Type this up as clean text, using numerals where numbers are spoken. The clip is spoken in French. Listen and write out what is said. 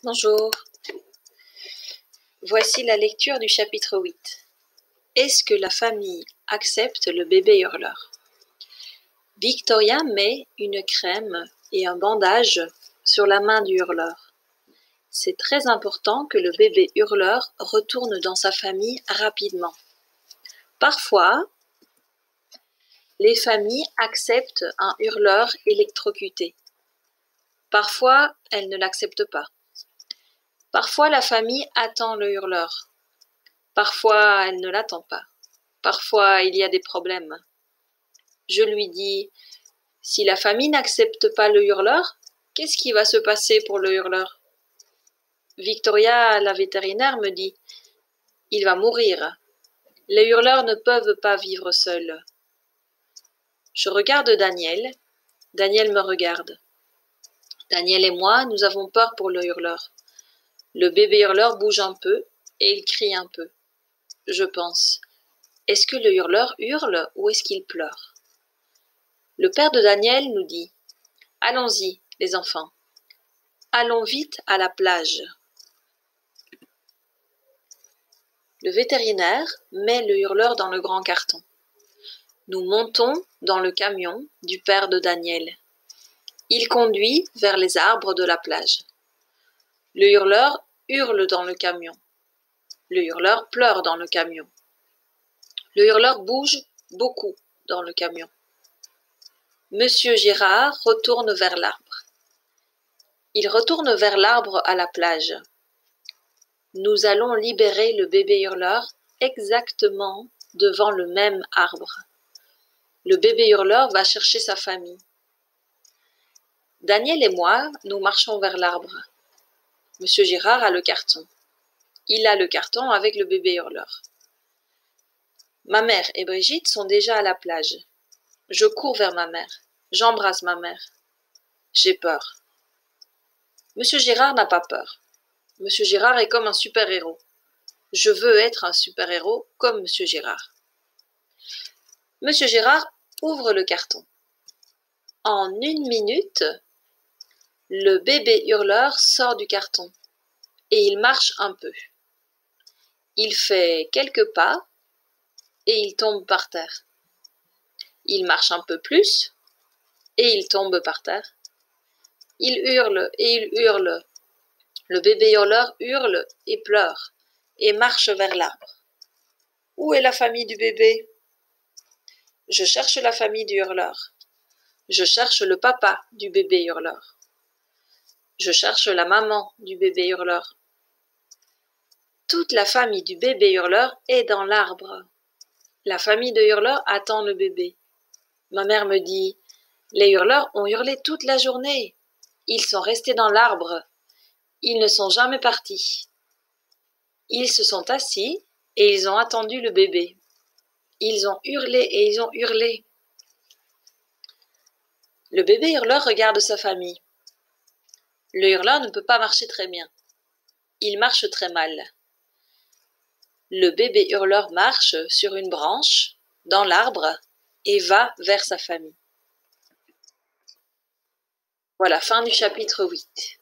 Bonjour. Voici la lecture du chapitre 8. Est-ce que la famille accepte le bébé hurleur? Victoria met une crème et un bandage sur la main du hurleur. C'est très important que le bébé hurleur retourne dans sa famille rapidement. Parfois, les familles acceptent un hurleur électrocuté. Parfois, elles ne l'acceptent pas. Parfois, la famille attend le hurleur. Parfois, elle ne l'attend pas. Parfois, il y a des problèmes. Je lui dis, si la famille n'accepte pas le hurleur, qu'est-ce qui va se passer pour le hurleur? Victoria, la vétérinaire, me dit, il va mourir. Les hurleurs ne peuvent pas vivre seuls. Je regarde Daniel. Daniel me regarde. Daniel et moi, nous avons peur pour le hurleur. Le bébé hurleur bouge un peu et il crie un peu. Je pense, est-ce que le hurleur hurle ou est-ce qu'il pleure? Le père de Daniel nous dit, allons-y, les enfants. Allons vite à la plage. Le vétérinaire met le hurleur dans le grand carton. Nous montons dans le camion du père de Daniel. Il conduit vers les arbres de la plage. Le hurleur hurle dans le camion. Le hurleur pleure dans le camion. Le hurleur bouge beaucoup dans le camion. Monsieur Girard retourne vers l'arbre. Il retourne vers l'arbre à la plage. Nous allons libérer le bébé hurleur exactement devant le même arbre. Le bébé hurleur va chercher sa famille. Daniel et moi, nous marchons vers l'arbre. Monsieur Girard a le carton. Il a le carton avec le bébé hurleur. Ma mère et Brigitte sont déjà à la plage. Je cours vers ma mère. J'embrasse ma mère. J'ai peur. Monsieur Girard n'a pas peur. Monsieur Girard est comme un super-héros. Je veux être un super-héros comme Monsieur Girard. Monsieur Girard ouvre le carton. En 1 minute, le bébé hurleur sort du carton et il marche un peu. Il fait quelques pas et il tombe par terre. Il marche un peu plus et il tombe par terre. Il hurle et il hurle. Le bébé hurleur hurle et pleure et marche vers l'arbre. Où est la famille du bébé? Je cherche la famille du hurleur. Je cherche le papa du bébé hurleur. Je cherche la maman du bébé hurleur. Toute la famille du bébé hurleur est dans l'arbre. La famille de hurleurs attend le bébé. Ma mère me dit, les hurleurs ont hurlé toute la journée. Ils sont restés dans l'arbre. Ils ne sont jamais partis. Ils se sont assis et ils ont attendu le bébé. Ils ont hurlé et ils ont hurlé. Le bébé hurleur regarde sa famille. Le hurleur ne peut pas marcher très bien. Il marche très mal. Le bébé hurleur marche sur une branche, dans l'arbre, et va vers sa famille. Voilà, fin du chapitre 8.